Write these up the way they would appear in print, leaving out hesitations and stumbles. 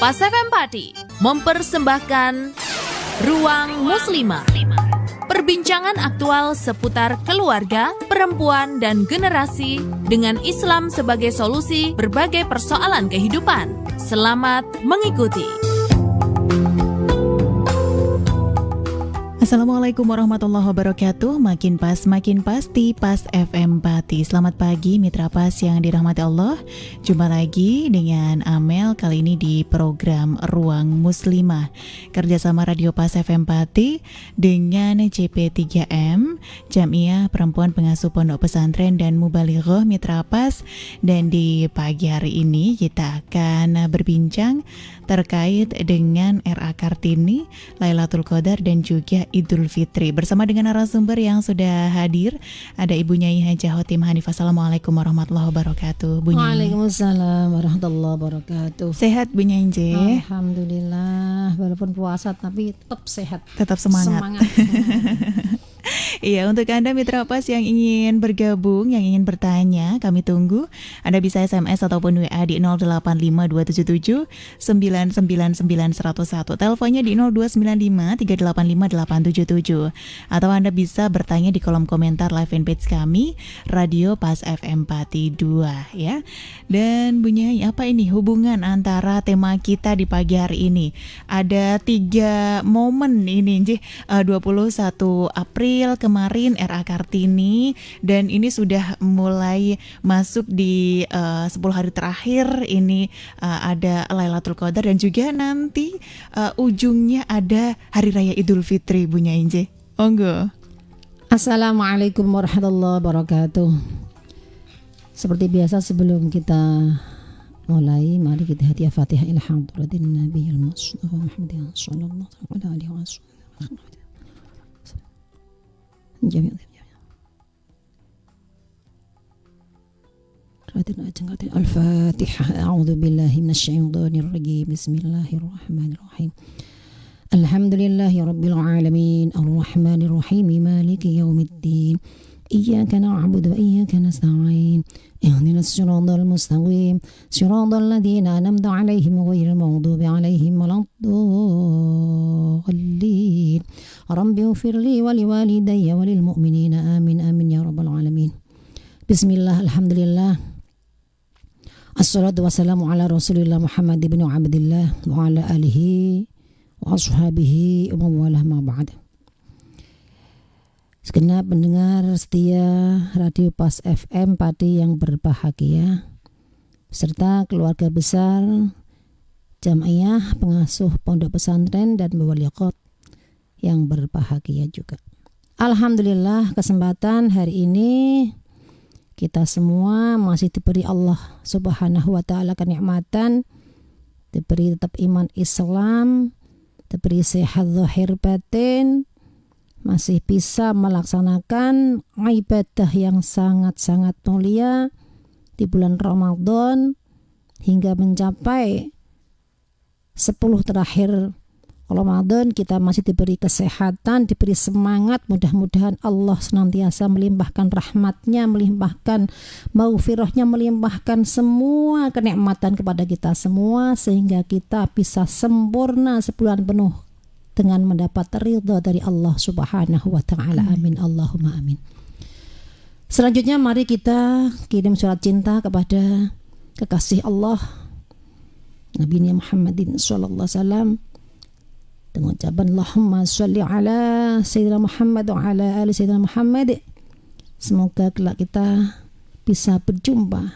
Pas FM Pati mempersembahkan Ruang Muslimah. Perbincangan aktual seputar keluarga, perempuan, dan generasi dengan Islam sebagai solusi berbagai persoalan kehidupan. Selamat mengikuti. Assalamualaikum warahmatullahi wabarakatuh. Makin pas, makin pasti Pas FM Pati. Selamat pagi mitra Pas yang dirahmati Allah. Jumpa lagi dengan Amel kali ini di program Ruang Muslimah, kerjasama Radio Pas FM Pati dengan CP3M, Jamiah Perempuan Pengasuh Pondok Pesantren dan Mubalighah Mitra Pas. Dan di pagi hari ini kita akan berbincang terkait dengan RA Kartini, Lailatul Qadar dan juga Idul Fitri. Bersama dengan narasumber yang sudah hadir, ada Ibu Nyai Hajah Hotim Hanifah. Assalamualaikum warahmatullahi wabarakatuh. Bu Nyai. Waalaikumsalam warahmatullahi wabarakatuh. Sehat Bu Nyai J? Alhamdulillah, walaupun puasa tapi tetap sehat. Tetap semangat. Iya, untuk Anda mitra Pas yang ingin bergabung, yang ingin bertanya, kami tunggu. Anda bisa SMS ataupun WA di 085277 999101. Teleponnya di 0295 385 877. Atau Anda bisa bertanya di kolom komentar live fanpage kami, Radio Pas FM Pati 2 ya. Dan Bu Nyai, apa ini hubungan antara tema kita di pagi hari ini? Ada 3 momen ini, 21 April kemarin RA Kartini, dan ini sudah mulai masuk di 10 hari terakhir ini, ada Lailatul Qadar dan juga nanti ujungnya ada Hari Raya Idul Fitri. Bu Nyai. Monggo. Assalamualaikum warahmatullahi wabarakatuh. Seperti biasa sebelum kita mulai, mari kita hadiah Fatihah ila hadratin Nabiyil Mustafa Muhammadin sallallahu alaihi wasallam. Al-Fatihah. A'udzu billahi minasyaitonir rajim. Bismillahirrahmanirrahim. Alhamdulillahi rabbil alamin, arrahmanir rahim, maliki yaumiddin. Iyyaka na'budu wa iyyaka nasta'in. Ihdinas siratal mustaqim, siratal ladzina an'amta 'alaihim ghairil maghdubi 'alaihim waladdallin. Rabbi ighfirli wa liwalidayya wa lil mu'minina amin amin ya rabbal alamin. Bismillah, alhamdulillah. Assalatu wassalamu ala Rasulillah Muhammad ibn Abdillah wa ala alihi wa ashabihi wa mawalah ma ba'd. Segenap pendengar setia Radio Pas FM Pati yang berbahagia, serta keluarga besar Jamiah Pengasuh Pondok Pesantren dan Mubalighah yang berbahagia juga. Alhamdulillah, kesempatan hari ini kita semua masih diberi Allah Subhanahu wa ta'ala kenikmatan, diberi tetap iman Islam, diberi sehat zahir batin, masih bisa melaksanakan ibadah yang sangat-sangat mulia di bulan Ramadan hingga mencapai 10 terakhir Ramadan. Kita masih diberi kesehatan, diberi semangat. Mudah-mudahan Allah senantiasa melimpahkan rahmatnya, melimpahkan maghfirahnya, melimpahkan semua kenikmatan kepada kita semua, sehingga kita bisa sempurna sebulan penuh dengan mendapat ridha dari Allah Subhanahu wa ta'ala. Amin, Allahumma amin. Selanjutnya mari kita kirim surat cinta kepada kekasih Allah Nabi Muhammadin sallallahu alaihi wasallam dengan ucapan Allahumma sholli ala Sayyidina Muhammad wa ala ali Sayyidina Muhammad. Semoga kelak kita bisa berjumpa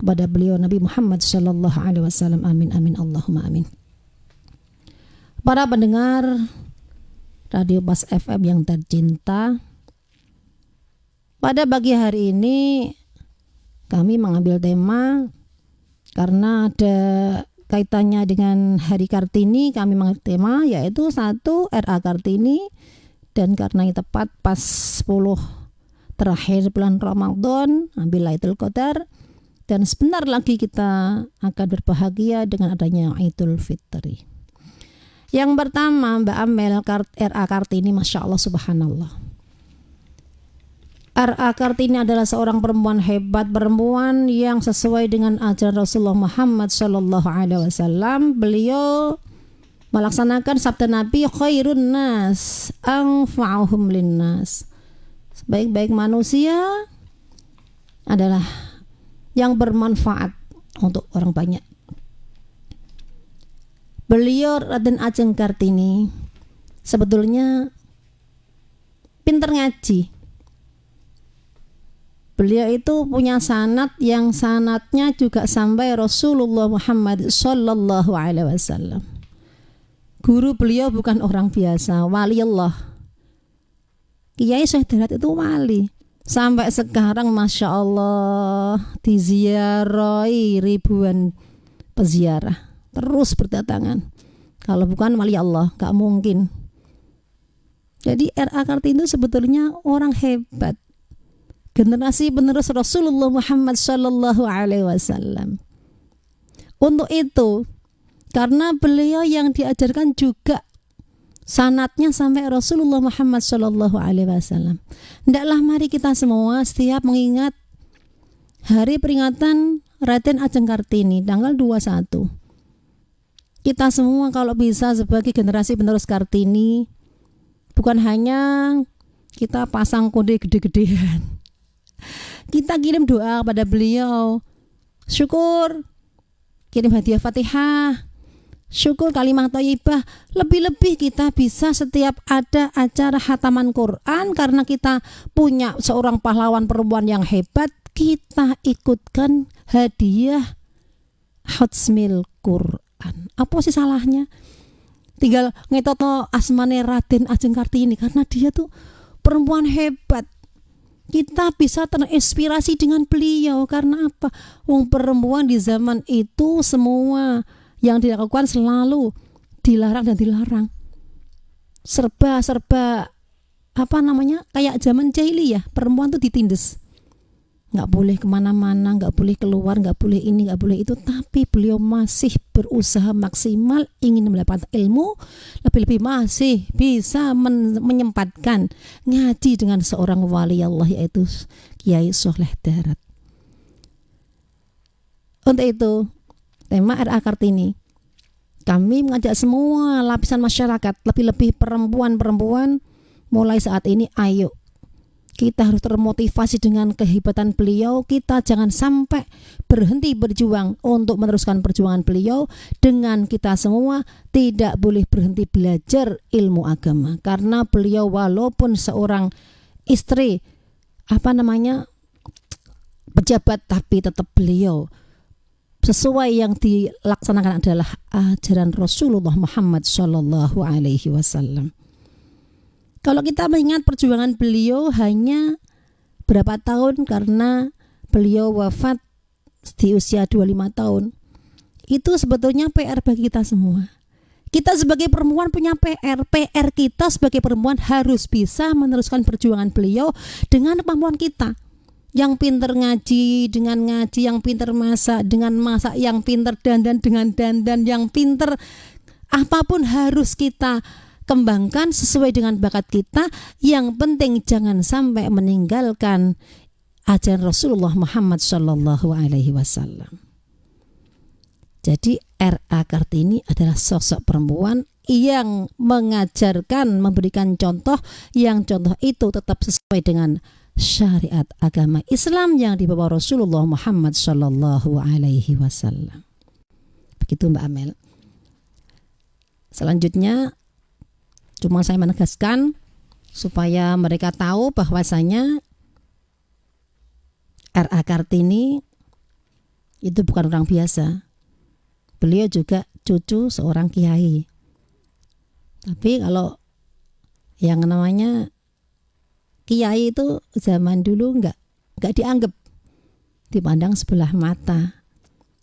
kepada beliau Nabi Muhammad sallallahu alaihi wasallam. Amin amin Allahumma amin. Para pendengar Radio Pas FM yang tercinta, pada pagi hari ini kami mengambil tema karena ada kaitannya dengan Hari Kartini. Kami mengambil tema yaitu 1 RA Kartini, dan karena ini tepat pas 10 terakhir bulan Ramadan, ambil Lailatul Qadar, dan sebentar lagi kita akan berbahagia dengan adanya Idul Fitri. Yang pertama, Mbak Amel, RA Kartini, Masya Allah, Subhanallah. R.A. Kartini adalah seorang perempuan hebat, perempuan yang sesuai dengan ajaran Rasulullah Muhammad Sallallahu Alaihi Wasallam. Beliau melaksanakan sabda Nabi, khairun nas anfa'uhum linnas. Sebaik-baik manusia adalah yang bermanfaat untuk orang banyak. Beliau Raden Ajeng Kartini sebetulnya pintar ngaji. Beliau itu punya sanad yang sanadnya juga sampai Rasulullah Muhammad Sallallahu Alaihi Wasallam. Guru beliau bukan orang biasa, wali Allah. Kiai Syekh Darat itu wali. Sampai sekarang Masya Allah diziarahi ribuan peziarah. Terus berdatangan. Kalau bukan wali Allah, gak mungkin. Jadi R.A. Kartini itu sebetulnya orang hebat. Generasi penerus Rasulullah Muhammad Sallallahu Alaihi Wasallam. Untuk itu, karena beliau yang diajarkan juga sanatnya sampai Rasulullah Muhammad Sallallahu Alaihi Wasallam. Hendaklah mari kita semua setiap mengingat hari peringatan Raden Ajeng Kartini tanggal 21. Kita semua kalau bisa sebagai generasi penerus Kartini, bukan hanya kita pasang kode gede-gedean, kita kirim doa pada beliau, syukur, kirim hadiah Fatihah, syukur kalimah thayyibah. Lebih-lebih kita bisa setiap ada acara khataman Quran, karena kita punya seorang pahlawan perempuan yang hebat, kita ikutkan hadiah Khatmil Quran. Apa sih salahnya? Tinggal ngetoto asmane Raden Ajeng Kartini, karena dia tuh perempuan hebat. Kita bisa terinspirasi dengan beliau. Karena apa? Wong perempuan di zaman itu semua yang dilakukan selalu dilarang dan dilarang. Serba apa namanya? Kayak zaman jahiliyah, perempuan tuh ditindes. Nggak boleh kemana-mana, nggak boleh keluar, nggak boleh ini, nggak boleh itu. Tapi beliau masih berusaha maksimal ingin mendapatkan ilmu. Lebih-lebih masih bisa menyempatkan ngaji dengan seorang wali Allah, yaitu Kiai Soleh Darat. Untuk itu, tema R.A. Kartini, kami mengajak semua lapisan masyarakat, lebih-lebih perempuan-perempuan, mulai saat ini ayo kita harus termotivasi dengan kehebatan beliau. Kita jangan sampai berhenti berjuang untuk meneruskan perjuangan beliau. Dengan kita semua tidak boleh berhenti belajar ilmu agama, karena beliau walaupun seorang istri pejabat, tapi tetap beliau sesuai yang dilaksanakan adalah ajaran Rasulullah Muhammad Sallallahu Alaihi Wasallam. Kalau kita mengingat perjuangan beliau hanya berapa tahun, karena beliau wafat di usia 25 tahun. Itu sebetulnya PR bagi kita semua. Kita sebagai perempuan punya PR. PR kita sebagai perempuan harus bisa meneruskan perjuangan beliau dengan kemampuan kita. Yang pinter ngaji dengan ngaji, yang pinter masak dengan masak, yang pinter dandan dengan dandan, yang pinter apapun harus kita kembangkan sesuai dengan bakat kita. Yang penting jangan sampai meninggalkan ajaran Rasulullah Muhammad Sallallahu Alaihi Wasallam. Jadi R.A. Kartini adalah sosok perempuan yang mengajarkan, memberikan contoh, yang contoh itu tetap sesuai dengan syariat agama Islam yang dibawa Rasulullah Muhammad Sallallahu Alaihi Wasallam. Begitu Mbak Amel. Selanjutnya cuma saya menegaskan supaya mereka tahu bahwasanya R.A. Kartini itu bukan orang biasa. Beliau juga cucu seorang kiai. Tapi kalau yang namanya kiai itu zaman dulu enggak dianggap, dipandang sebelah mata.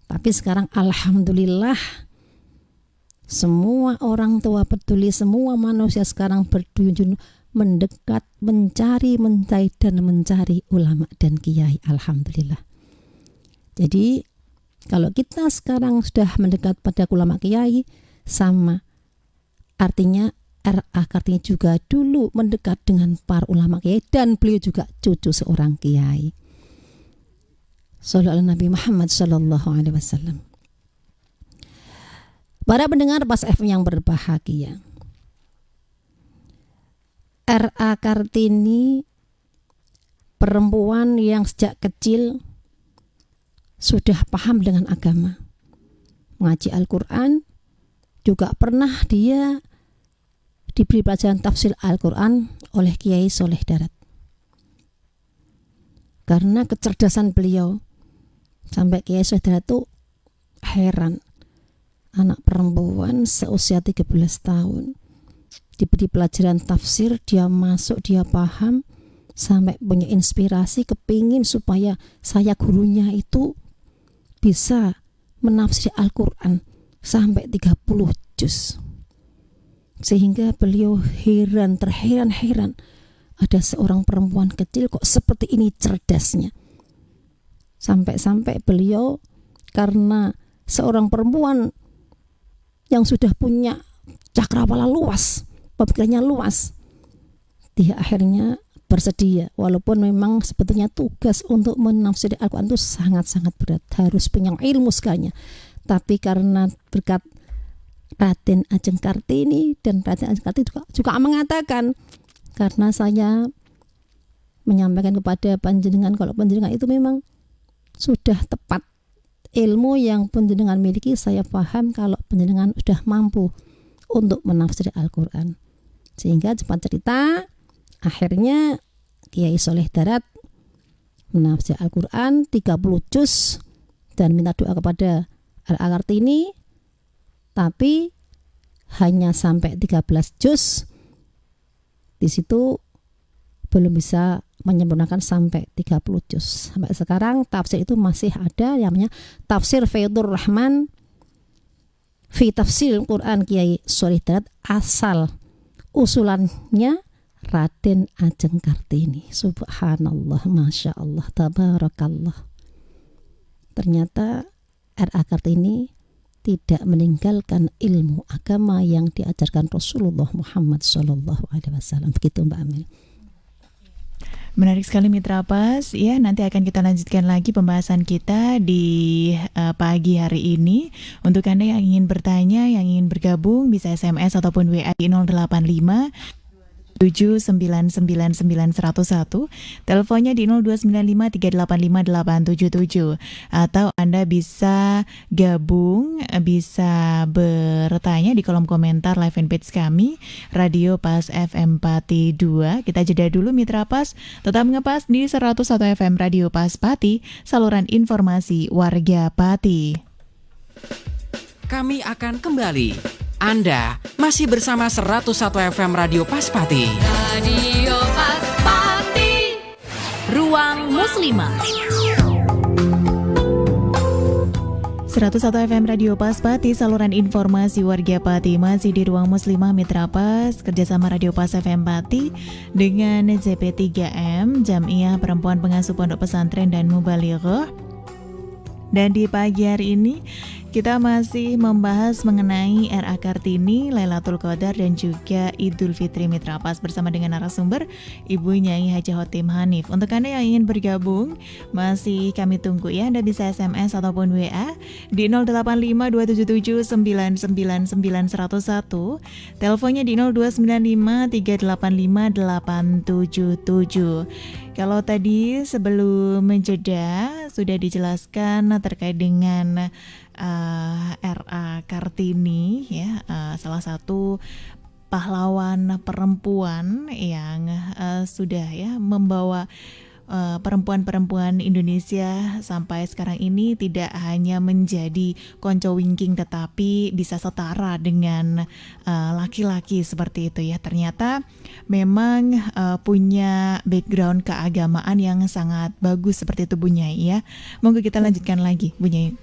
Tapi sekarang alhamdulillah semua orang tua peduli, semua manusia sekarang berduyun mendekat, mencari dan mencari ulama dan kiai. Alhamdulillah. Jadi kalau kita sekarang sudah mendekat pada ulama kiai, sama artinya R.A. Kartini juga dulu mendekat dengan para ulama kiai dan beliau juga cucu seorang kiai. Shallallahu Nabi Muhammad Sallallahu Alaihi Wasallam. Para pendengar Pas FM yang berbahagia, R.A. Kartini perempuan yang sejak kecil sudah paham dengan agama, mengaji Al-Quran, juga pernah dia diberi pelajaran tafsir Al-Quran oleh Kiai Soleh Darat. Karena kecerdasan beliau, sampai Kiai Soleh Darat itu heran, anak perempuan seusia 13 tahun diberi pelajaran tafsir, dia masuk, dia paham, sampai punya inspirasi, kepingin supaya saya gurunya itu bisa menafsir Al-Quran sampai 30 juz. Sehingga beliau terheran-heran, ada seorang perempuan kecil kok seperti ini cerdasnya. Sampai-sampai beliau, karena seorang perempuan yang sudah punya cakrawala luas, pemikirannya luas, dia akhirnya bersedia, walaupun memang sebetulnya tugas untuk menafsir Al-Quran itu sangat-sangat berat, harus punya ilmu sekalinya. Tapi karena berkat Raden Ajeng Kartini, dan Raden Ajeng Kartini juga mengatakan, karena saya menyampaikan kepada panjenengan kalau panjenengan itu memang sudah tepat ilmu yang panjenengan miliki, saya paham kalau panjenengan sudah mampu untuk menafsir Al-Quran. Sehingga cepat cerita, akhirnya Kiai Soleh Darat menafsir Al-Quran 30 juz dan minta doa kepada R.A. Kartini, tapi hanya sampai 13 juz. Di situ belum bisa menyempurnakan sampai 30 juz. Sampai sekarang tafsir itu masih ada, namanya Tafsir Faidur Rahman fi Tafsir Quran Kiai Soleh Darat, asal usulannya Raden Ajeng Kartini. Subhanallah, Masya Allah, Tabarakallah. Ternyata R.A. Kartini tidak meninggalkan ilmu agama yang diajarkan Rasulullah Muhammad SAW. Begitu Mbak Amel. Menarik sekali Mitra Pas, ya nanti akan kita lanjutkan lagi pembahasan kita di pagi hari ini. Untuk Anda yang ingin bertanya, yang ingin bergabung, bisa SMS ataupun WA di 085 7999101, teleponnya di 0295385877, atau Anda bisa gabung, bisa bertanya di kolom komentar live fanpage kami Radio Pas FM Pati 2. Kita jeda dulu Mitra Pas, tetap ngepas di 101 FM Radio Pas Pati, saluran informasi warga Pati. Kami akan kembali. Anda masih bersama 101 FM Radio Pas Pati. Radio Pas Pati, Ruang Muslimah. 101 FM Radio Pas Pati, saluran informasi warga Pati, masih di Ruang Muslimah Mitra Pas, kerjasama Radio Pas FM Pati dengan JP3M, Jam'iyah Perempuan Pengasuh Pondok Pesantren dan Mubalighah. Dan di pagi hari ini kita masih membahas mengenai R.A. Kartini, Lailatul Qadar, dan juga Idul Fitri Mitra Pas bersama dengan narasumber Ibu Nyai Haja Khotim Hanif. Untuk Anda yang ingin bergabung, masih kami tunggu ya. Anda bisa SMS ataupun WA di 085277999101, teleponnya di 0295385877. Kalau tadi sebelum jeda sudah dijelaskan terkait dengan R.A. Kartini, ya, salah satu pahlawan perempuan yang sudah ya membawa perempuan-perempuan Indonesia sampai sekarang ini tidak hanya menjadi konco wingking, tetapi bisa setara dengan laki-laki seperti itu ya. Ternyata memang punya background keagamaan yang sangat bagus seperti itu Bu Nyai ya. Monggo kita lanjutkan lagi Bu Nyai.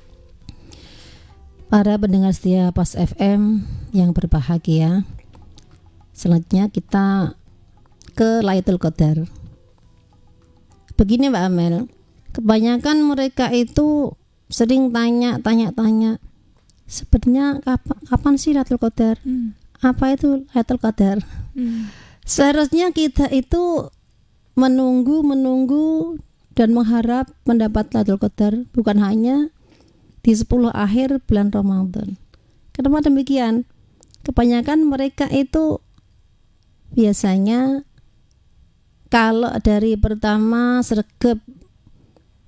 Para pendengar setia Pas FM yang berbahagia, selanjutnya kita ke Lailatul Qadar. Begini Mbak Amel, kebanyakan mereka itu sering tanya, sebenarnya kapan sih Lailatul Qadar? apa itu Lailatul Qadar. Seharusnya kita itu menunggu dan mengharap mendapat Lailatul Qadar, bukan hanya di 10 akhir bulan Ramadan. Kenapa demikian? Kebanyakan mereka itu biasanya kalau dari pertama sregep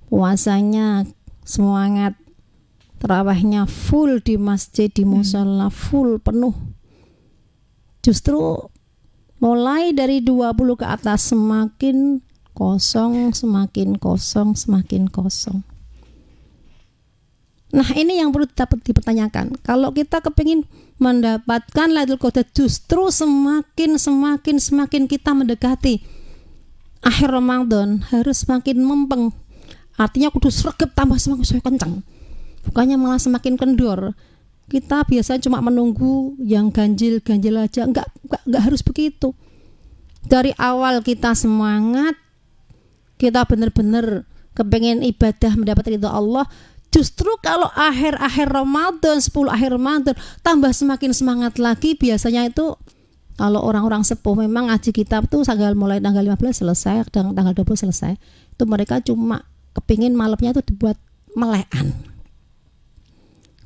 puasanya semangat, tarawihnya full di masjid, di musala full penuh. Justru mulai dari 20 ke atas semakin kosong. Nah, ini yang perlu dipertanyakan. Kalau kita kepingin mendapatkan Lailatul Qadar, justru semakin kita mendekati akhir Ramadan harus semakin mempeng. Artinya kudu sregep tambah semakin kencang. Bukannya malah semakin kendor. Kita biasa cuma menunggu yang ganjil aja. Enggak harus begitu. Dari awal kita semangat, kita benar-benar kepengen ibadah mendapat ridho Allah. Justru kalau akhir Ramadan, 10 akhir Ramadan, tambah semakin semangat lagi. Biasanya itu kalau orang-orang sepuh memang ngaji kitab tuh mulai tanggal 15 selesai, tanggal 20 selesai. Itu mereka cuma kepingin malamnya itu dibuat melekan.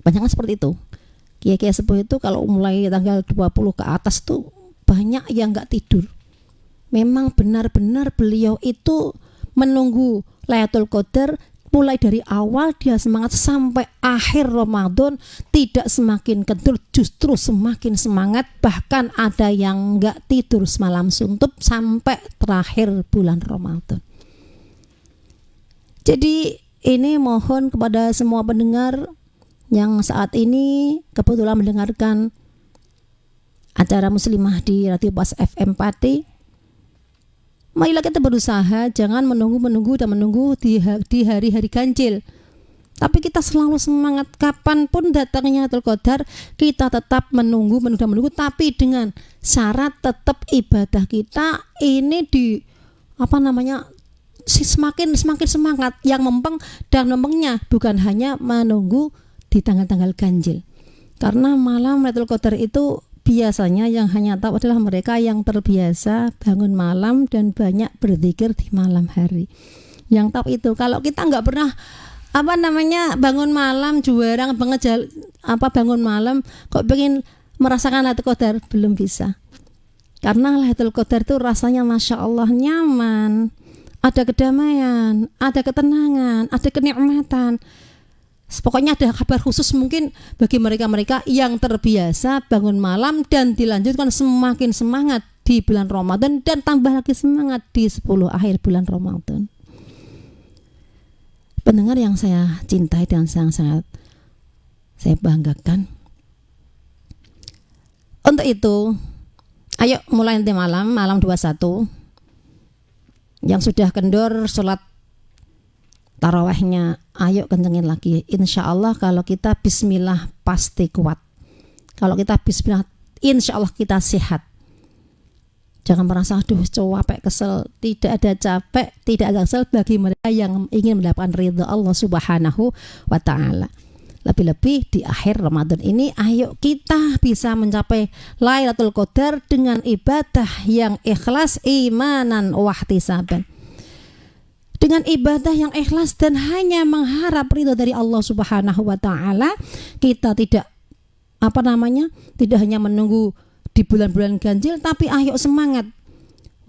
Banyak seperti itu. Kiai-kiai sepuh itu kalau mulai tanggal 20 ke atas tuh banyak yang gak tidur. Memang benar-benar beliau itu menunggu Lailatul Qadar. Mulai dari awal dia semangat sampai akhir Ramadan, tidak semakin kendur, justru semakin semangat. Bahkan ada yang gak tidur semalam suntuk sampai terakhir bulan Ramadan. Jadi ini mohon kepada semua pendengar yang saat ini kebetulan mendengarkan acara Muslimah di Radio Pas FM Pati, marilah kita berusaha jangan menunggu di hari-hari ganjil. Tapi kita selalu semangat kapanpun datangnya Lailatul Qadar, kita tetap menunggu, tapi dengan syarat tetap ibadah kita ini semakin semangat, yang mempeng dan mempengnya bukan hanya menunggu di tanggal-tanggal ganjil. Karena malam Lailatul Qadar itu biasanya yang hanya tahu adalah mereka yang terbiasa bangun malam dan banyak berzikir di malam hari. Yang tahu itu. Kalau kita nggak pernah bangun malam, jarang banget bangun malam, kok pengen merasakan Lailatul Qadar, belum bisa. Karena Lailatul Qadar itu rasanya Masya Allah nyaman, ada kedamaian, ada ketenangan, ada kenikmatan. Pokoknya ada kabar khusus mungkin bagi mereka-mereka yang terbiasa bangun malam dan dilanjutkan semakin semangat di bulan Ramadan dan tambah lagi semangat di 10 akhir bulan Ramadan. Pendengar yang saya cintai dan sangat saya banggakan. Untuk itu, ayo mulai nanti malam 21 yang sudah kendor sholat tarawihnya, ayo kencengin lagi. Insya Allah kalau kita bismillah pasti kuat. Kalau kita bismillah, insya Allah kita sehat. Jangan merasa aduh capek, kesel. Tidak ada capek, tidak ada kesel bagi mereka yang ingin mendapatkan ridha Allah Subhanahu wa ta'ala. Lebih-lebih di akhir Ramadan ini, ayo kita bisa mencapai Lailatul Qadar dengan ibadah yang ikhlas, imanan wa ihtisaban. Dengan ibadah yang ikhlas dan hanya mengharap ridho dari Allah Subhanahu wa ta'ala, kita tidak tidak hanya menunggu di bulan-bulan ganjil, tapi ayo semangat.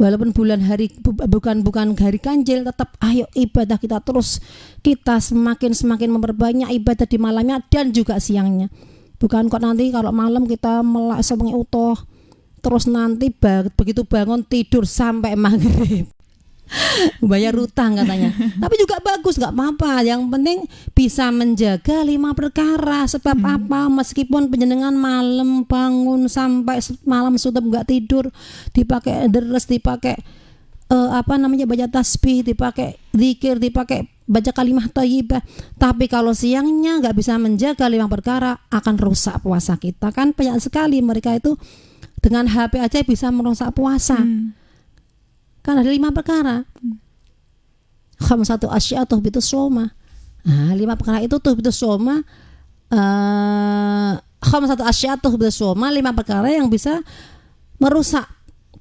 Walaupun bulan hari bukan hari ganjil, tetap ayo ibadah kita terus. Kita semakin memperbanyak ibadah di malamnya dan juga siangnya. Bukan kok nanti kalau malam kita melak semuanya utuh, terus nanti begitu bangun tidur sampai maghrib. Bayar utang katanya. Tapi juga bagus, nggak apa-apa. Yang penting bisa menjaga 5 perkara. Sebab apa? Meskipun penjenengan malam bangun sampai malam sudah nggak tidur, dipakai deres, dipakai baca tasbih, dipakai zikir, dipakai baca kalimah thayyibah. Tapi kalau siangnya nggak bisa menjaga 5 perkara, akan rusak puasa kita. Kan banyak sekali mereka itu dengan HP aja bisa merusak puasa. Kan ada 5 perkara. Khamsatu asya tuhbitus shoma. 5 perkara itu tuhbitus shoma, khamsatu asyatu bisyoma, 5 perkara yang bisa merusak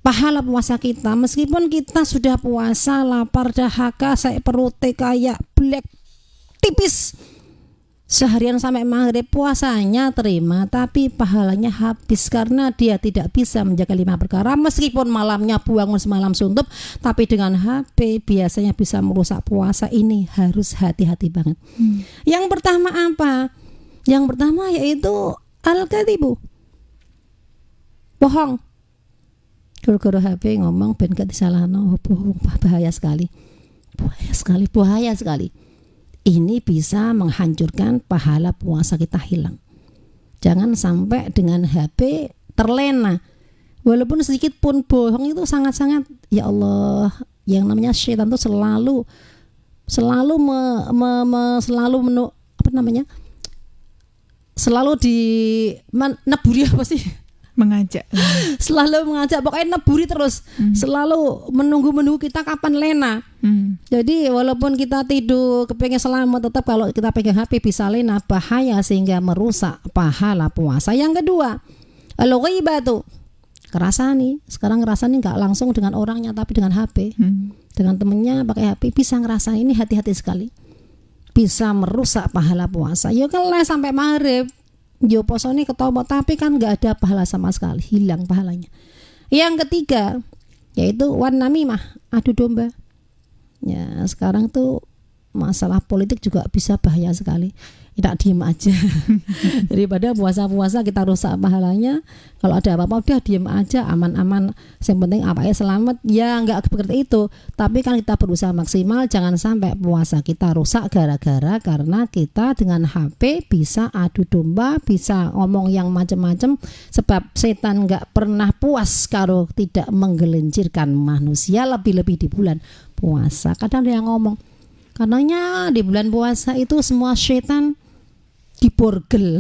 pahala puasa kita. Meskipun kita sudah puasa, lapar, dahaga, saya perutnya kayak black tipis seharian sampai maghrib, puasanya terima, tapi pahalanya habis karena dia tidak bisa menjaga 5 perkara. Meskipun malamnya bangun semalam suntuk, tapi dengan HP biasanya bisa merusak puasa. Ini harus hati-hati banget. Yang pertama apa? Yang pertama yaitu al-kadhibu, bohong. Gara-gara HP ngomong ben gak disalahno, bahaya sekali. Bahaya sekali. Ini bisa menghancurkan pahala puasa kita hilang. Jangan sampai dengan HP terlena. Walaupun sedikit pun bohong itu sangat-sangat, ya Allah, yang namanya syaitan itu selalu neburi apa sih? Mengajak. Selalu mengajak, pokoknya neburi terus. Selalu menunggu kita kapan lena. Jadi walaupun kita tidur kepengen selamat, tetap kalau kita pegang HP bisa lena, bahaya sehingga merusak pahala puasa. Yang kedua, al-ghaibatu, kerasani. Sekarang ngerasani nggak langsung dengan orangnya, tapi dengan HP. Dengan temennya pakai HP bisa ngerasa. Ini hati-hati sekali. Bisa merusak pahala puasa. Ya kan sampai maghrib. Yo poso ini ketomo, tapi kan nggak ada pahala sama sekali, hilang pahalanya. Yang ketiga yaitu wan namimah, adu domba. Ya sekarang tuh masalah politik juga bisa bahaya sekali. Tidak diem aja. Daripada puasa-puasa kita rusak pahalanya, kalau ada apa-apa udah diem aja, aman-aman. Yang penting apanya selamat. Ya nggak seperti itu. Tapi kan kita berusaha maksimal, jangan sampai puasa kita rusak gara-gara karena kita dengan HP bisa adu domba, bisa ngomong yang macam-macam. Sebab setan nggak pernah puas kalau tidak menggelincirkan manusia, lebih-lebih di bulan puasa. Kadang dia ngomong, karenanya di bulan puasa itu semua setan diborgel.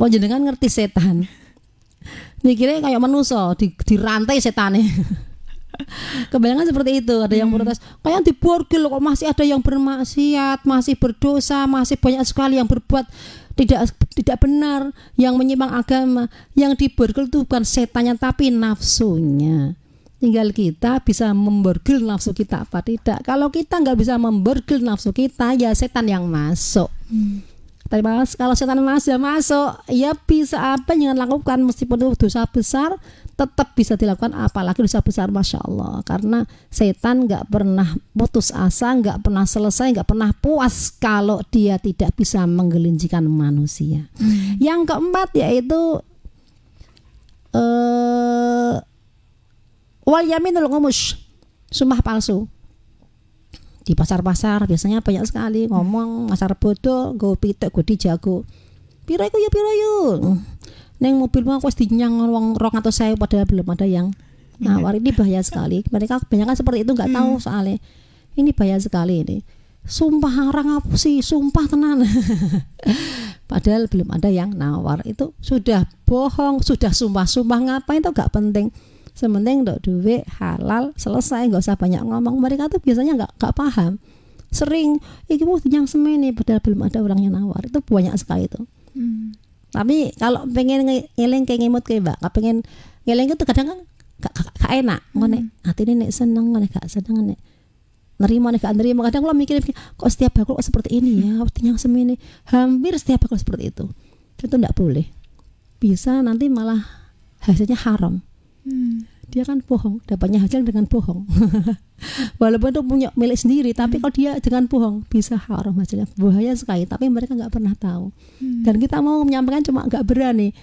Mau jenengan ngerti setan, mikirnya kayak manusia dirantai setannya. Kebanyakan seperti itu. Ada yang protes, kayak diborgel kok, masih ada yang bermaksiat, masih berdosa, masih banyak sekali yang berbuat tidak benar, yang menyimpang agama. Yang diborgel itu bukan setannya tapi nafsunya. Tinggal kita bisa memborgel nafsu kita apa tidak. Kalau kita nggak bisa memborgel nafsu kita, ya setan yang masuk. Tapi kalau setan masuk, ya bisa apa yang lakukan, meskipun itu dosa besar tetap bisa dilakukan, apalagi dosa besar, masya Allah. Karena setan nggak pernah putus asa, nggak pernah selesai, nggak pernah puas kalau dia tidak bisa menggelincirkan manusia. Yang keempat yaitu wal yaminul ghamus, sumpah palsu. Di pasar-pasar biasanya banyak sekali ngomong ngasar bodoh, go pitek, go dijago. Piro iku ya piro yuk. Neng mobil mah wis dinyang wong 200.000 padahal belum ada yang nawar. Ini bahaya sekali. Mereka kebanyakan seperti itu, nggak tahu soalnya. Ini bahaya sekali ini. Sumpah orang apa sih? Sumpah tenan. Padahal belum ada yang nawar. Itu sudah bohong, sudah sumpah-sumpah, ngapain itu nggak penting. Sementing dok duit halal, selesai, nggak usah banyak ngomong. Mereka tuh biasanya nggak paham. Sering iki mau yang semene padahal belum ada orang yang nawar. Itu banyak sekali itu. Tapi kalau pengen ngeling kayak ngemut kayak mbak, pengen ngeling itu kadang kan gak enak. Ngene hati ini nek seneng, ngene gak seneng, nek nerima nek gak nerima. Kadang kalau mikir kok setiap bakul seperti ini ya, yang semene. Hampir setiap bakul seperti itu. Itu enggak boleh. Bisa nanti malah hasilnya haram. Dia kan bohong, dapatnya hasil dengan bohong. Walaupun itu punya milik sendiri, tapi kalau dia dengan bohong bisa haram hasilnya. Bahaya sekali, tapi mereka nggak pernah tahu. Dan kita mau menyampaikan cuma nggak berani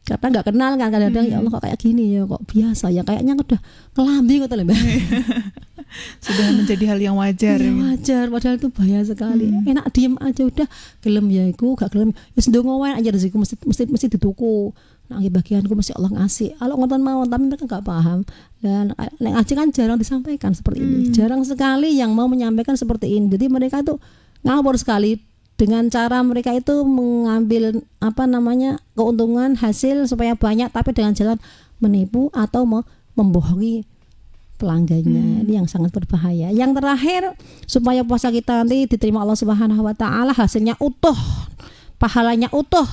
karena nggak kenal kan. Kadang-kadang ya Allah kok kayak gini ya, kok biasa ya, kayaknya udah kelambi gitu loh. Sudah menjadi hal yang wajar. Ya, wajar, padahal itu bahaya sekali. Enak diem aja udah, gelem ya iku, gak gelem ya sedongo wae aja rezekiku mesti dituku. Nah, bagianku mesti Allah ngasih. Kalau ngoten mawon, tapi mereka nggak paham. Dan nek ngaji kan jarang disampaikan seperti ini. Jarang sekali yang mau menyampaikan seperti ini. Jadi mereka itu ngawur sekali dengan cara mereka itu mengambil keuntungan hasil supaya banyak, tapi dengan jalan menipu atau membohongi pelanggannya. Ini yang sangat berbahaya. Yang terakhir, supaya puasa kita nanti diterima Allah Subhanahu wa taala, hasilnya utuh, pahalanya utuh.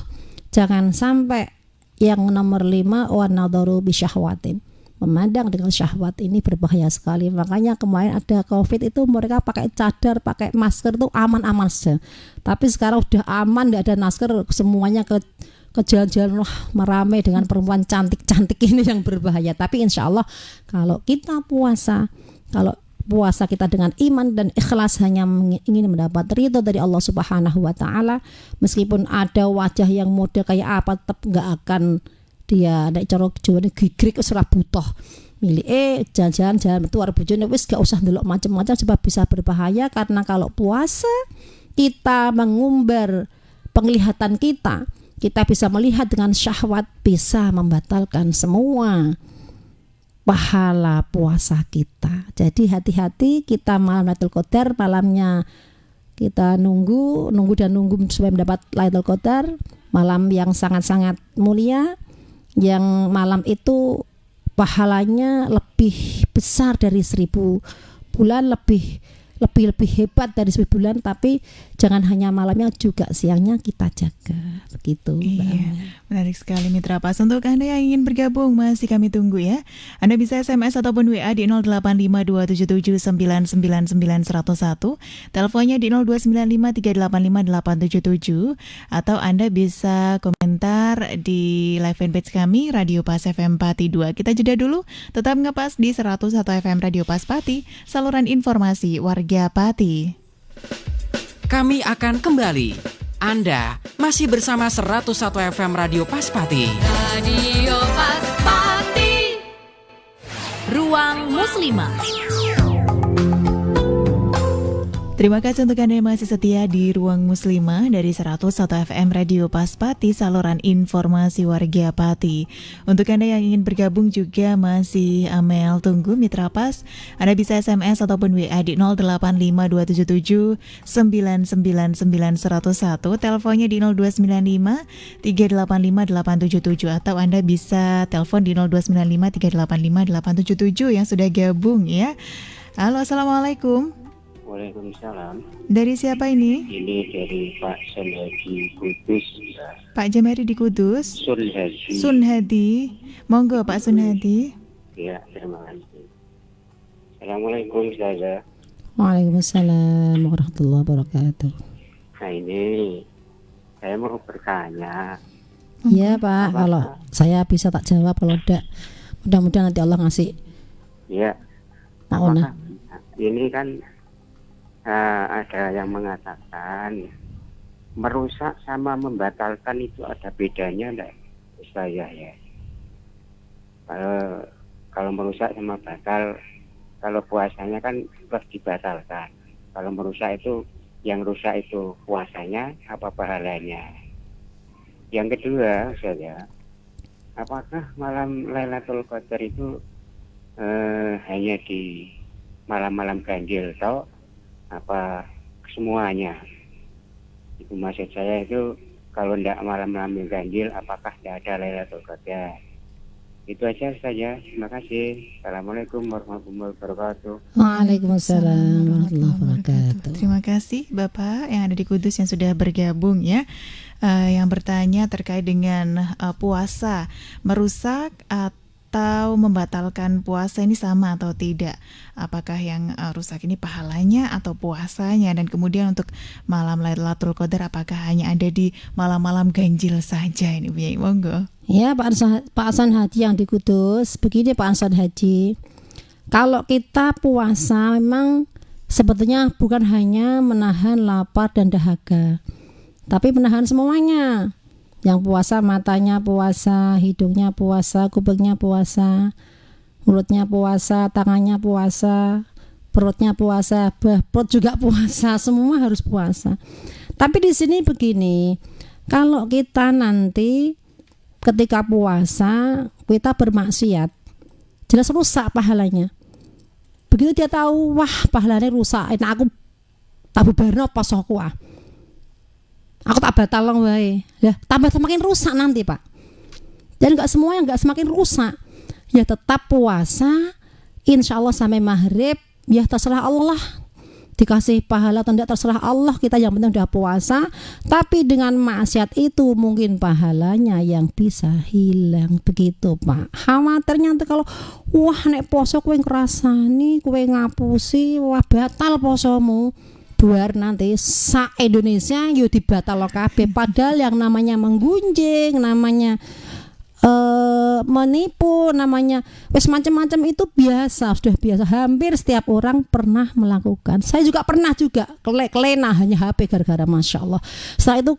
Jangan sampai yang nomor 5 wa nadharu bisyahwatin. Memandang dengan syahwat ini berbahaya sekali. Makanya kemarin ada COVID itu mereka pakai cadar, pakai masker itu aman-aman saja. Tapi sekarang udah aman, tidak ada masker, semuanya ke jalan-jalan meramai dengan perempuan cantik-cantik ini yang berbahaya. Tapi insya Allah kalau kita puasa, kalau puasa kita dengan iman dan ikhlas hanya ingin mendapat ridho dari Allah Subhanahu wa taala, meskipun ada wajah yang model kayak apa tetap enggak akan dia nek cara Jawane gigrik wis ora butuh milih jalan-jalan metu karo bojone wis gak usah ndelok macam-macam sebab bisa berbahaya. Karena kalau puasa kita mengumbar penglihatan kita bisa melihat dengan syahwat, bisa membatalkan semua pahala puasa kita. Jadi hati-hati kita malam Lailatul Qadar, malamnya kita nunggu supaya mendapat Lailatul Qadar, malam yang sangat-sangat mulia, yang malam itu pahalanya lebih besar dari 1000 bulan, lebih hebat dari 1000 bulan. Tapi jangan hanya malamnya, juga siangnya kita jaga. Begitu. Iya, menarik sekali Mitra Pas. Untuk Anda yang ingin bergabung masih kami tunggu ya. Anda bisa SMS ataupun WA di 085277999101, teleponnya di 0295385877, atau Anda bisa komentar di live fanpage kami Radio Pas FM Pati 2. Kita jeda dulu, tetap ngepas di 101 FM Radio Pas Pati, saluran informasi warga Pati. Kami akan kembali. Anda masih bersama 101 FM Radio Pas Pati. Radio Pas Pati. Ruang Muslimah. Terima kasih untuk Anda yang masih setia di Ruang Muslimah dari 101 FM Radio Pas Pati, saluran informasi warga Pati. Untuk Anda yang ingin bergabung juga masih Amel tunggu Mitra Pas. Anda bisa SMS ataupun WA di 085277999101, teleponnya di 0295385877, atau Anda bisa telepon di 0295385877 yang sudah gabung ya. Halo, assalamualaikum. Waalaikumsalam. Dari siapa ini? Ini dari Pak Sunhadi Kudus. Pak Jamari di Kudus. Sunhadi. Sunhadi. Monggo Pak Sunhadi. Ya, terima kasih. Assalamualaikum Ustazah. Waalaikumsalam warahmatullahi wabarakatuh. Nah ini saya mau bertanya. Iya Pak, kalau saya bisa tak jawab, kalau enggak mudah-mudahan nanti Allah ngasih. Ya. Apakah ini kan ada yang mengatakan merusak sama membatalkan itu ada bedanya enggak saya ya? Kalau merusak sama batal, kalau puasanya kan harus dibatalkan. Kalau merusak itu, yang rusak itu puasanya apa pahalanya? Yang kedua saya, apakah malam Lailatul Qadar itu hanya di malam-malam ganjil atau apa semuanya? Itu maksud saya itu, kalau tidak malam-malam ganjil apakah tidak ada Lailatul Qadar? Itu aja saja. Terima kasih. Assalamualaikum warahmatullahi wabarakatuh. Waalaikumsalam warahmatullahi wabarakatuh. Terima kasih Bapak yang ada di Kudus yang sudah bergabung ya. Yang bertanya terkait dengan puasa merusak atau membatalkan puasa ini sama atau tidak? Apakah yang rusak ini pahalanya atau puasanya? Dan kemudian untuk malam Lailatul Qadar apakah hanya ada di malam-malam ganjil saja ini Bu Yai? Monggo. Ya Pak Hasan Haji yang di Kudus, begini Pak Hasan Haji, kalau kita puasa memang sebetulnya bukan hanya menahan lapar dan dahaga, tapi menahan semuanya. Yang puasa matanya puasa, hidungnya puasa, kupingnya puasa, mulutnya puasa, tangannya puasa, perutnya puasa, perut juga puasa, semua harus puasa. Tapi di sini begini, kalau kita nanti ketika puasa kita bermaksiat, jelas rusak pahalanya. Begitu dia tahu, wah pahalanya rusak, nah aku tak bubarno posoku aku tak batal long wae. Ya, tambah semakin rusak nanti, Pak. Dan enggak semuanya enggak semakin rusak. Ya tetap puasa, insya Allah sampai maghrib, ya terserah Allah lah. dikasih pahala atau tidak terserah Allah, kita yang penting udah puasa. Tapi dengan maksiat itu mungkin pahalanya yang bisa hilang, begitu Pak. Khawatirnya nanti kalau wah nek poso kowe ngrasani, kowe ngapusi, wah batal posomu. Buar nanti sa Indonesia yo dibatal kabeh. Padahal yang namanya menggunjing, namanya menipu, namanya wes macam-macam itu biasa, sudah biasa, hampir setiap orang pernah melakukan. Saya juga pernah juga kelena hanya HP gara-gara Masya Allah. Setelah itu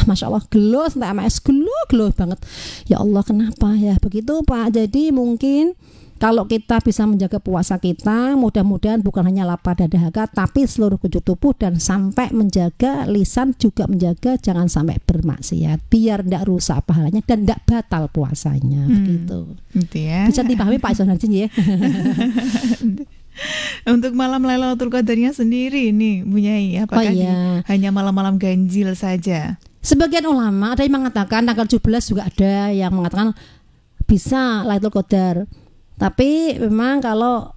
Masya Allah gelo, sampai MS gelo banget. Ya Allah kenapa ya begitu Pak. Jadi mungkin kalau kita bisa menjaga puasa kita, mudah-mudahan bukan hanya lapar dan dahaga, tapi seluruh kujur tubuh, dan sampai menjaga lisan juga menjaga jangan sampai bermaksiat, biar tidak rusak pahalanya dan tidak batal puasanya. Begitu. Gitu ya. Bisa dipahami Pak Sonarjin ya. Untuk malam Lailatul Qadarnya sendiri nih Bu Nyai, apakah hanya malam-malam ganjil saja? Sebagian ulama ada yang mengatakan tanggal 17 juga ada yang mengatakan bisa Lailatul Qadar. Tapi memang kalau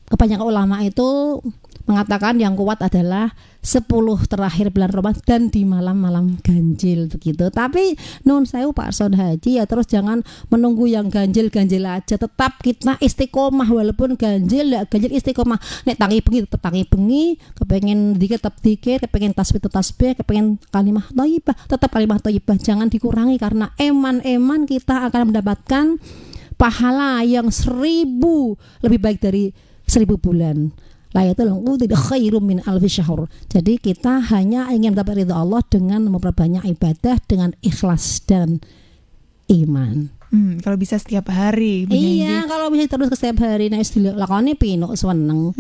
kebanyakan ulama itu mengatakan yang kuat adalah 10 terakhir bulan Ramadan dan di malam-malam ganjil begitu. Tapi nun saya Pak Arson Haji ya terus jangan menunggu yang ganjil-ganjil aja. Tetap kita istiqomah walaupun ganjil ya ganjil istiqomah. Nek tangi bengi tetap tangi bengi, kepengen dikir tetap dikir, kepengen tasbih tetap tasbih, kepengen kalimah thayyibah tetap kalimah thayyibah. Jangan dikurangi karena eman kita akan mendapatkan pahala yang 1000 lebih baik dari 1000 bulan. Lailatul Qadar khairum min alfi syahr. Jadi kita hanya ingin mendapat ridha Allah dengan memperbanyak ibadah dengan ikhlas dan iman. Kalau bisa setiap hari. Iya, kalau bisa terus setiap hari nek dilakoni pinuk seneng.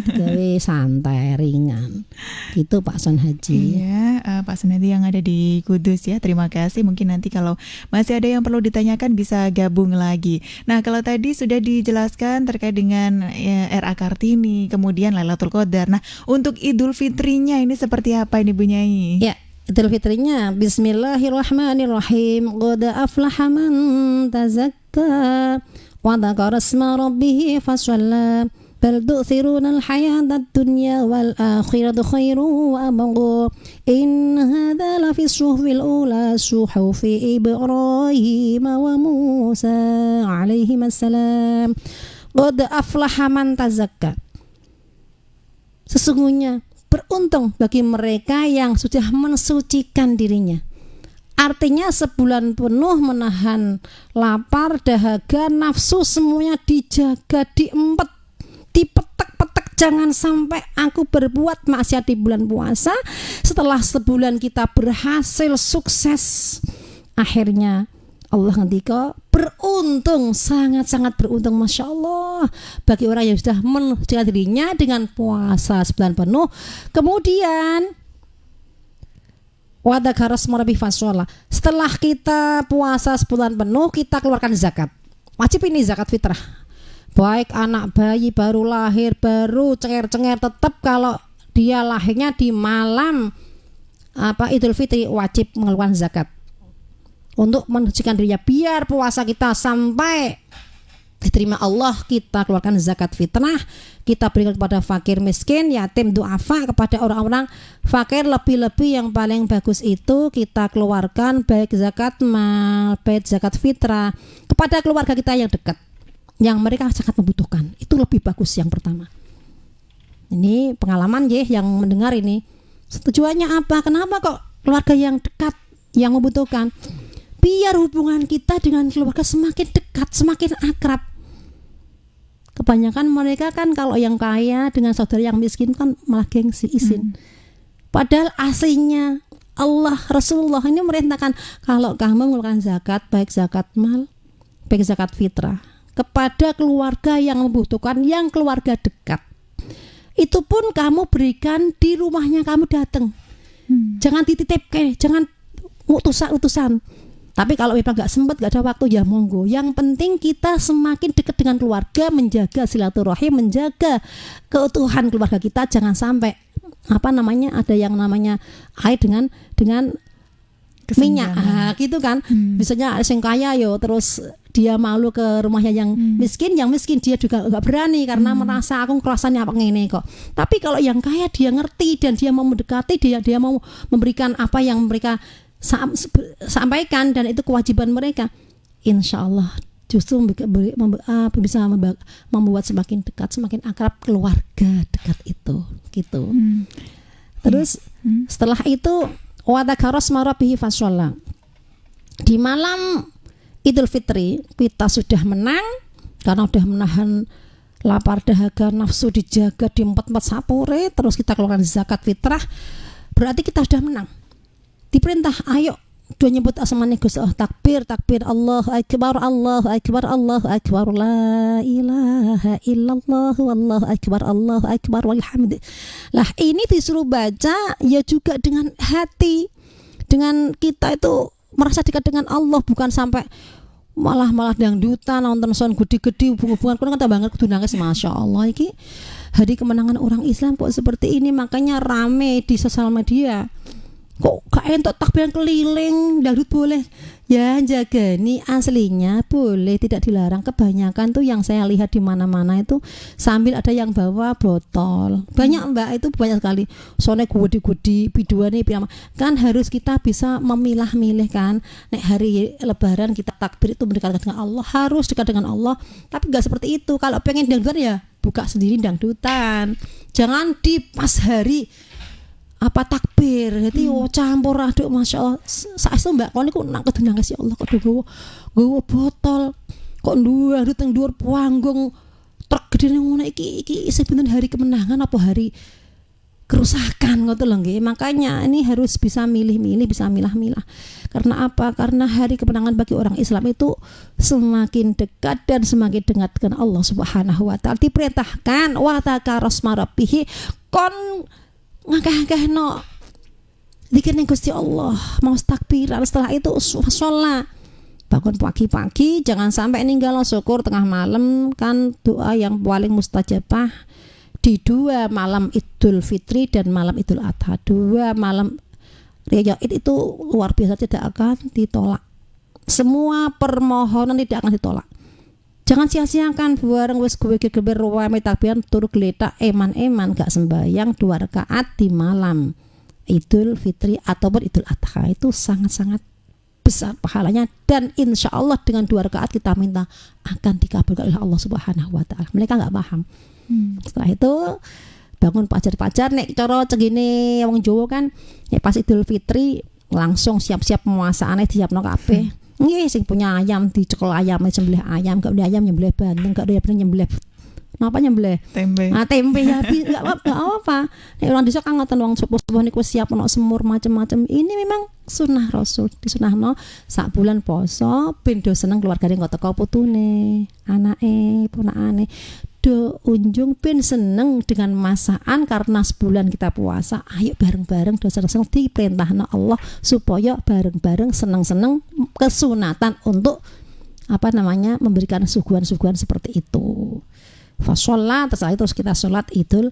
Gawe santai ringan. Gitu Pak Son Haji. Iya, Pak Son Haji yang ada di Kudus ya. Terima kasih. Mungkin nanti kalau masih ada yang perlu ditanyakan bisa gabung lagi. Nah, kalau tadi sudah dijelaskan terkait dengan RA Kartini, kemudian Lailatul Qadar. Nah, untuk Idul Fitrinya ini seperti apa ini Bu Nyai? Ya. Idul Fitrinya Bismillahirrahmanirrahim. Qad aflaha man tazakka wa dzakara isma rabbih fashalla bal tu'thiruna al-hayata ad-dunya wal akhiratu khairun wa abqa in hadza la fi suhufil ula suhufi Ibrahim wa Musa alaihi assalam. Qad aflaha man tazakka. Sesungguhnya beruntung bagi mereka yang sudah mensucikan dirinya. Artinya sebulan penuh menahan lapar, dahaga, nafsu semuanya dijaga, diempet, dipetek-petek. Jangan sampai aku berbuat maksiat di bulan puasa. Setelah sebulan kita berhasil sukses, akhirnya Allah ngendika beruntung, sangat-sangat beruntung Masya Allah bagi orang yang sudah mensucikan dirinya dengan puasa sebulan penuh. Kemudian setelah kita puasa sebulan penuh, kita keluarkan zakat. Wajib ini zakat fitrah. Baik anak bayi baru lahir, baru cengar-cengar, tetap kalau dia lahirnya di malam Idul Fitri wajib mengeluarkan zakat untuk mensucikan dirinya, biar puasa kita sampai diterima Allah. Kita keluarkan zakat fitrah, kita berikan kepada fakir miskin, yatim, duafa, kepada orang-orang fakir. Lebih-lebih yang paling bagus itu kita keluarkan baik zakat mal, baik zakat fitrah kepada keluarga kita yang dekat, yang mereka sangat membutuhkan. Itu lebih bagus yang pertama. Ini pengalaman ya yang mendengar ini. Tujuannya apa? Kenapa kok keluarga yang dekat yang membutuhkan? Biar hubungan kita dengan keluarga semakin dekat, semakin akrab. Kebanyakan mereka kan kalau yang kaya dengan saudara yang miskin kan malah gengsi izin. Padahal aslinya Allah, Rasulullah ini merintahkan kalau kamu mengeluarkan zakat, baik zakat mal, baik zakat fitrah kepada keluarga yang membutuhkan, yang keluarga dekat. Itu pun kamu berikan di rumahnya kamu datang. Jangan dititipkan, jangan utusan. Tapi kalau memang gak sempat, gak ada waktu, ya monggo. Yang penting kita semakin dekat dengan keluarga, menjaga silaturahim, menjaga keutuhan keluarga kita. Jangan sampai ada yang namanya air dengan minyak, gitu kan. Biasanya sing kaya yo terus dia malu ke rumahnya yang miskin, yang miskin dia juga nggak berani karena merasa aku rasanya apa ngene kok. Tapi kalau yang kaya dia ngerti dan dia mau mendekati, dia mau memberikan apa yang mereka sampaikan dan itu kewajiban mereka. Insya Allah justru bisa membuat semakin dekat, semakin akrab keluarga dekat itu gitu. Terus setelah itu wa dzakara asma rabbih fasholla. Di malam Idul Fitri kita sudah menang karena sudah menahan lapar dahaga, nafsu dijaga di 4 sapure, terus kita keluarkan zakat fitrah, berarti kita sudah menang. Diperintah ayo dua nyebut asmane Gusti Allah, takbir Allahu akbar Allahu akbar la ilaha illallah wallahu akbar walhamd. Lah ini disuruh baca ya juga dengan hati, dengan kita itu merasa dekat dengan Allah, bukan sampai malah dangdutan nonton son gede-gede hubungan kan kata banget kudu nangis. Masya Allah, iki hari kemenangan orang Islam kok seperti ini, makanya rame di sosial media. Kok gak entuk takbiran keliling dangdut boleh ya, jaga nih aslinya boleh, tidak dilarang. Kebanyakan tuh yang saya lihat di mana-mana itu sambil ada yang bawa botol, banyak mbak, itu banyak sekali. Soalnya gudi-gudi biduan nih kan harus kita bisa memilah-milih kan. Nek hari Lebaran kita takbir itu mendekat dengan Allah, harus dekat dengan Allah. Tapi nggak seperti itu. Kalau pengen dangdutan ya buka sendiri dangdutan, jangan di pas hari takbir. Jadi campur aduk. Masya Allah, saat itu mbak kalau niku nak kedendang kasih Allah kok gowo botol kok ndudut teng dhuwur panggung truk gede ngono iki sebenarnya hari kemenangan apa hari kerusakan ngoten lho nggih. Makanya ini harus bisa milih-milih, bisa milah-milah. Karena apa? Karena hari kemenangan bagi orang Islam itu semakin dekat dan semakin dekat dengan Allah Subhanahu wa taala. Diperintahkan wa dzakara asma rabbih kon ngakeh-ngakehno zikir ning Gusti Allah, mau takbiran. Setelah itu sholat, bangun pagi-pagi, jangan sampai ninggal syukur tengah malam. Kan doa yang paling mustajabah di 2 malam Idul Fitri dan malam Idul Adha. 2 malam Raya Id itu luar biasa, tidak akan ditolak. Semua permohonan tidak akan ditolak. Jangan sia-siakan bareng wis kowe geber rame takbiran turu gletak eman-eman gak sembahyang 2 rakaat di malam Idul Fitri ataupun Idul Adha. Itu sangat-sangat besar pahalanya, dan insya Allah dengan 2 rakaat kita minta akan dikabulkan oleh Allah Subhanahu wa taala. Mereka nggak paham. Setelah itu bangun pajar-pajar, nek cara cegine wong Jawa kan nek pas Idul Fitri langsung siap-siap puasaane disiapno kabeh. Nggih, sing punya ayam dicekel ayam, sembelih ayam, gak punya ayam nyembelih bandeng, gak ada yang nyembelih napa nyembelih tempe. Tempe ya enggak apa-apa. Nek orang desa kan ngoten wong sepuh-sepuh niku siap ono semur macam-macam. Ini memang sunah Rasul, disunahno sak bulan poso ben do seneng keluargane kok teko putune, anake, ponakane. Do unjung ben seneng dengan masakan karena sebulan kita puasa. Ayo bareng-bareng do seneng diperintahno Allah supaya bareng-bareng seneng-seneng, kesunatan untuk memberikan suguhan-suguhan seperti itu. Fasholat, terus kita sholat Idul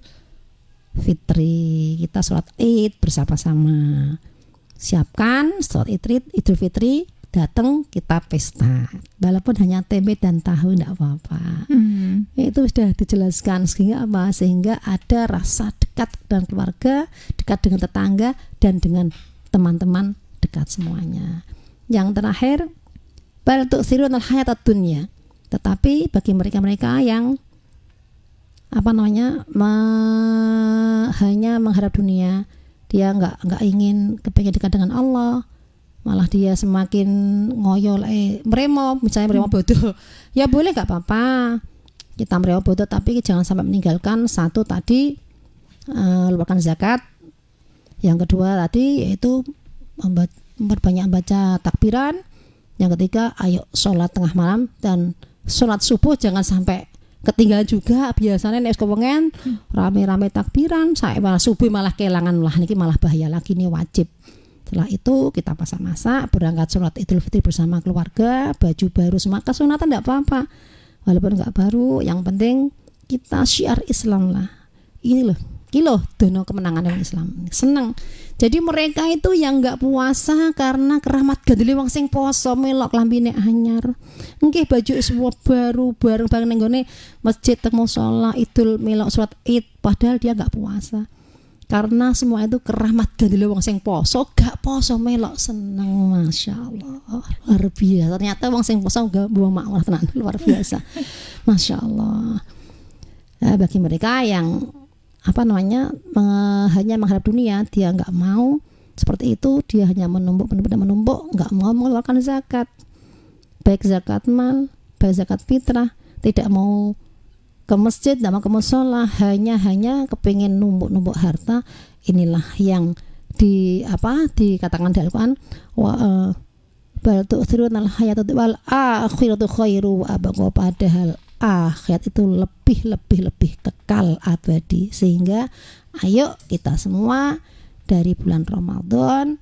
Fitri, kita sholat Id bersama-sama. Siapkan sholat Idul Fitri, datang kita pesta, walaupun hanya tempe dan tahu tidak apa-apa. Itu sudah dijelaskan sehingga ada rasa dekat dengan keluarga, dekat dengan tetangga, dan dengan teman-teman dekat semuanya. Yang terakhir, bal tu'thirunal hayatad dunya. Tetapi bagi mereka-mereka yang hanya mengharap dunia, dia nggak ingin kepengen dekat dengan Allah, malah dia semakin ngoyol, meremo bodoh. Ya boleh, nggak apa-apa kita meremo bodoh, tapi jangan sampai meninggalkan satu tadi, lupakan zakat. Yang kedua tadi yaitu memperbanyak baca takbiran. Yang ketiga, ayo sholat tengah malam dan sholat subuh jangan sampai ketinggalan juga. Biasanya nek kewengen rame-rame takbiran, saya malah subuh malah kelangan, niki malah bahaya lagi, nih wajib. Setelah itu kita masak-masak, berangkat sholat Idul Fitri bersama keluarga, baju baru semua, kesunatan tidak apa-apa, walaupun nggak baru, yang penting kita syiar Islam lah. Ini loh Kilo dono kemenangan orang Islam. Seneng. Jadi mereka itu yang enggak puasa karena keramat gandule wong sing poso melok lambine anyar. Nggih baju iswa baru bareng-bareng ning gone masjid teng musala Idul melok surat Id padahal dia enggak puasa. Karena semua itu keramat gandule wong sing poso gak poso melok seneng, Masya Allah luar biasa. Ternyata wong sing poso gak buang makwah tenan, luar biasa. Masya Allah. Nah, bagi mereka yang hanya menghadap dunia, dia nggak mau seperti itu, dia hanya menumpuk, nggak mau mengeluarkan zakat, baik zakat mal, baik zakat fitrah, tidak mau ke masjid, tidak mau ke mushola, hanya kepingin numpuk harta. Inilah yang dikatakan di Al-Quran, bal tu'thiruna al-hayata wal akhiratu khairu wa abqa, padahal akhirat itu lebih kekal abadi. Sehingga ayo kita semua dari bulan Ramadan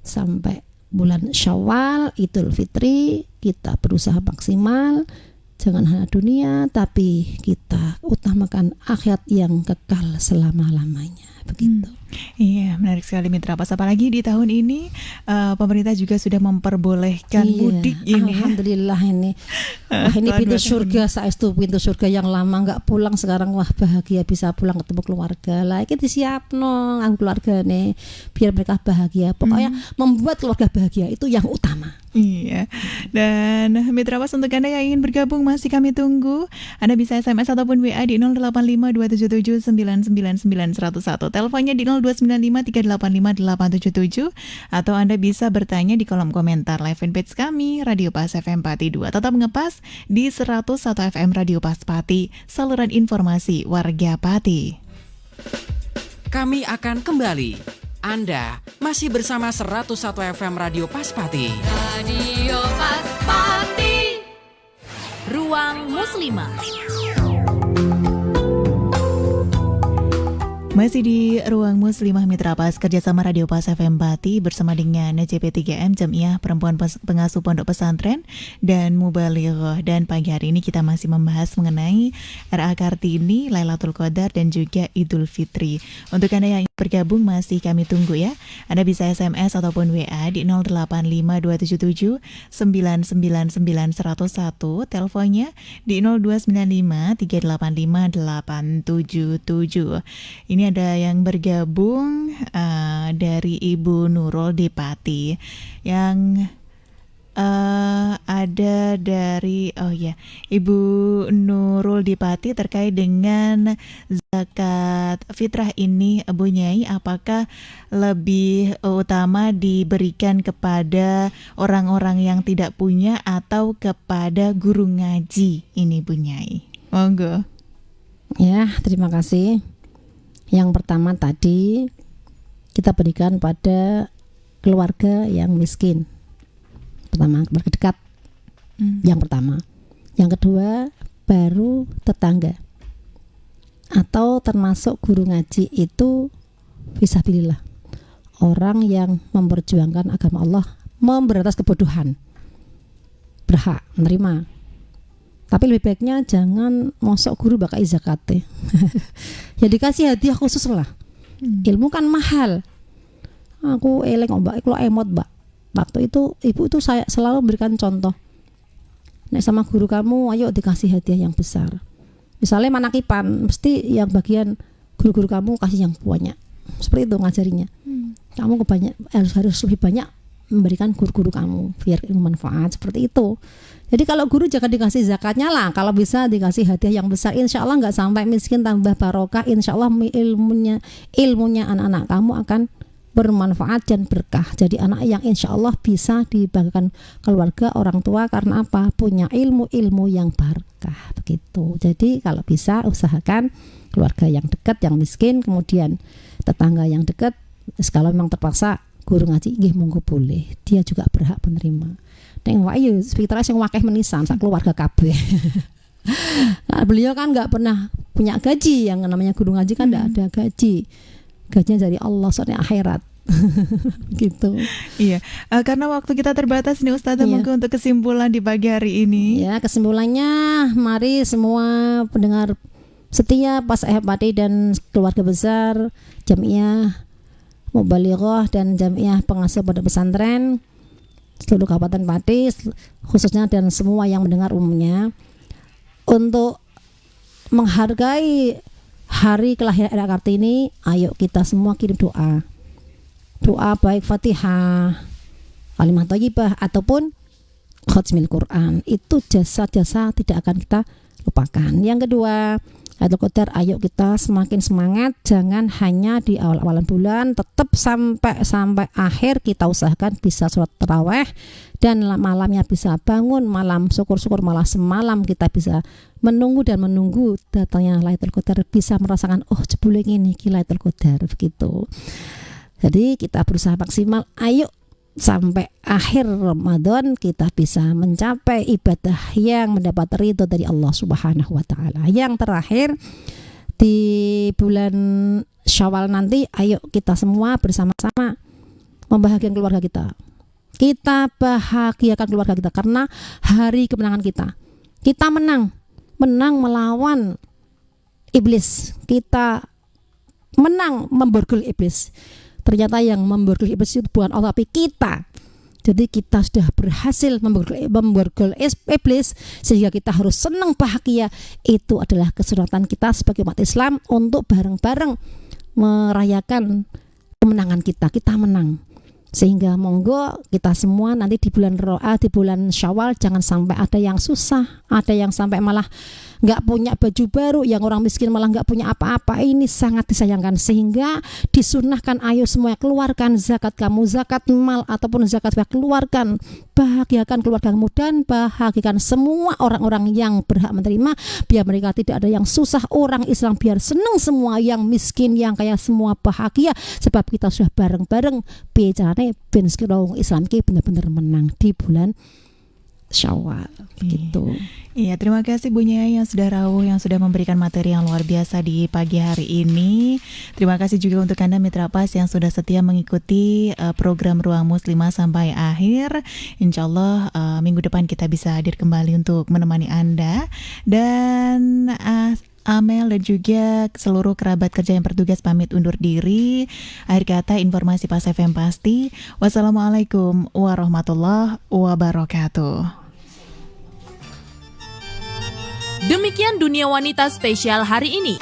sampai bulan Syawal, Idul Fitri, kita berusaha maksimal, jangan hanya dunia tapi kita utamakan akhirat yang kekal selama-lamanya. Begitu. Iya, menarik sekali Mitra Pas. Apalagi di tahun ini pemerintah juga sudah memperbolehkan mudik ini. Alhamdulillah ini. Wah, ini pintu surga, saestu pintu surga yang lama nggak pulang sekarang, wah bahagia bisa pulang ketemu keluarga. Lah iki disiapno nganggo keluargane biar mereka bahagia. Pokoknya membuat keluarga bahagia itu yang utama. Iya. Dan Mitra Pas, untuk Anda yang ingin bergabung masih kami tunggu. Anda bisa SMS ataupun WA di 085277999101. Teleponnya di 0295385877, atau Anda bisa bertanya di kolom komentar live fanpage kami Radio Pas FM Pati 2. Tetap ngepas di 101 FM Radio Pas Pati, saluran informasi warga Pati. Kami akan kembali. Anda masih bersama 101 FM Radio Pas Pati. Radio Pas Pati, Ruang Muslimah. Masih di Ruang Muslimah Mitra Pas, kerjasama Radio Pas FM Pati bersama dengan JP3M Jamiah Perempuan Pengasuh Pondok Pesantren dan Mubalighah. Dan pagi hari ini kita masih membahas mengenai RA Kartini, Lailatul Qadar dan juga Idul Fitri. Untuk Anda yang ingin bergabung masih kami tunggu ya. Anda bisa SMS ataupun WA di 085277999101, teleponnya di 0295385877. Ini ada yang bergabung dari Ibu Nurul di Pati, yang ada dari Ibu Nurul di Pati terkait dengan zakat fitrah ini, Bu Nyai, apakah lebih utama diberikan kepada orang-orang yang tidak punya atau kepada guru ngaji ini, Bu Nyai? Monggo. Ya, terima kasih. Yang pertama tadi kita berikan pada keluarga yang miskin. Pertama, keluarga dekat. Yang pertama. Yang kedua, baru tetangga. Atau termasuk guru ngaji itu fisabilillah. Orang yang memperjuangkan agama Allah, memberantas kebodohan. Berhak menerima. Tapi lebih baiknya jangan mosok guru bakai zakate. Ya dikasih hadiah khusus lah. Ilmu kan mahal. Aku eleng Mbak, kalau emot Mbak. Waktu itu ibu itu saya selalu memberikan contoh. Nek sama guru kamu, ayo dikasih hadiah yang besar. Misalnya manakipan, mesti yang bagian guru-guru kamu kasih yang banyak. Seperti itu ngajarinya. Kamu harus lebih banyak memberikan guru-guru kamu biar ilmu manfaat, seperti itu. Jadi kalau guru jangan dikasih zakatnya lah, kalau bisa dikasih hadiah yang besar. Insya Allah nggak sampai miskin, tambah barokah. Insya Allah ilmunya anak-anak kamu akan bermanfaat dan berkah. Jadi anak yang insya Allah bisa dibanggakan keluarga orang tua karena apa? Punya ilmu yang berkah, begitu. Jadi kalau bisa usahakan keluarga yang dekat, yang miskin, kemudian tetangga yang dekat. Kalau memang terpaksa guru ngaji, nggih monggo boleh. Dia juga berhak menerima. Nek wae yo fitrah sing wakeh menisan sak keluarga kabeh. Nah, beliau kan nggak pernah punya gaji, yang namanya guru ngaji kan nggak ada gaji. Gajinya dari Allah soalnya akhirat. Gitu. Iya, karena waktu kita terbatas nih Ustazah, monggo untuk kesimpulan di pagi hari ini. Ya, kesimpulannya mari semua pendengar setia Pas FM Pati dan keluarga besar Jamiah Mubalighah dan Jamiah Pengasuh Pondok Pesantren seluruh Kabupaten Pati khususnya dan semua yang mendengar umumnya, untuk menghargai hari kelahiran Ira Kartini, ayo kita semua kirim doa baik Fatihah, kalimat thayyibah ataupun khatmil Quran. Itu jasa-jasa tidak akan kita lupakan. Yang kedua, Lailatul Qadar, ayo kita semakin semangat, jangan hanya di awal-awalan bulan, tetap sampai akhir kita usahakan bisa sholat taraweh dan malamnya bisa bangun malam, syukur-syukur malah semalam kita bisa menunggu datangnya Lailatul Qadar, bisa merasakan jebule ini Lailatul Qadar begitu. Jadi kita berusaha maksimal, ayo sampai akhir Ramadan kita bisa mencapai ibadah yang mendapat ridho dari Allah Subhanahu wa taala. Yang terakhir di bulan Syawal nanti, ayo kita semua bersama-sama membahagiakan keluarga kita. Kita bahagiakan keluarga kita karena hari kemenangan kita. Kita menang melawan iblis. Kita menang memborgol iblis. Ternyata yang memborgol iblis itu bukan Allah tapi kita. Jadi kita sudah berhasil memborgol iblis, sehingga kita harus senang bahagia. Itu adalah kesunatan kita sebagai umat Islam untuk bareng-bareng merayakan kemenangan kita. Kita menang. Sehingga monggo kita semua nanti di bulan di bulan Syawal jangan sampai ada yang susah, ada yang sampai malah nggak punya baju baru, yang orang miskin malah nggak punya apa-apa. Ini sangat disayangkan, sehingga disunahkan ayo semua keluarkan zakat kamu, zakat mal ataupun zakat keluarkan, bahagiakan keluargamu dan bahagiakan semua orang-orang yang berhak menerima, biar mereka tidak ada yang susah. Orang Islam biar senang semua, yang miskin yang kaya semua bahagia, sebab kita sudah bareng-bareng bicaranya ben sekiranya Islam ki benar-benar menang di bulan Syawal gitu. Iya, terima kasih Bu Nyai yang sudah rawuh, yang sudah memberikan materi yang luar biasa di pagi hari ini. Terima kasih juga untuk Anda Mitra Pas yang sudah setia mengikuti program Ruang Muslimah sampai akhir. Insya Allah minggu depan kita bisa hadir kembali untuk menemani Anda. Dan Amel dan juga seluruh kerabat kerja yang bertugas pamit undur diri. Akhir kata informasi Pas FM pasti. Wassalamualaikum warahmatullahi wabarakatuh. Demikian Dunia Wanita spesial hari ini.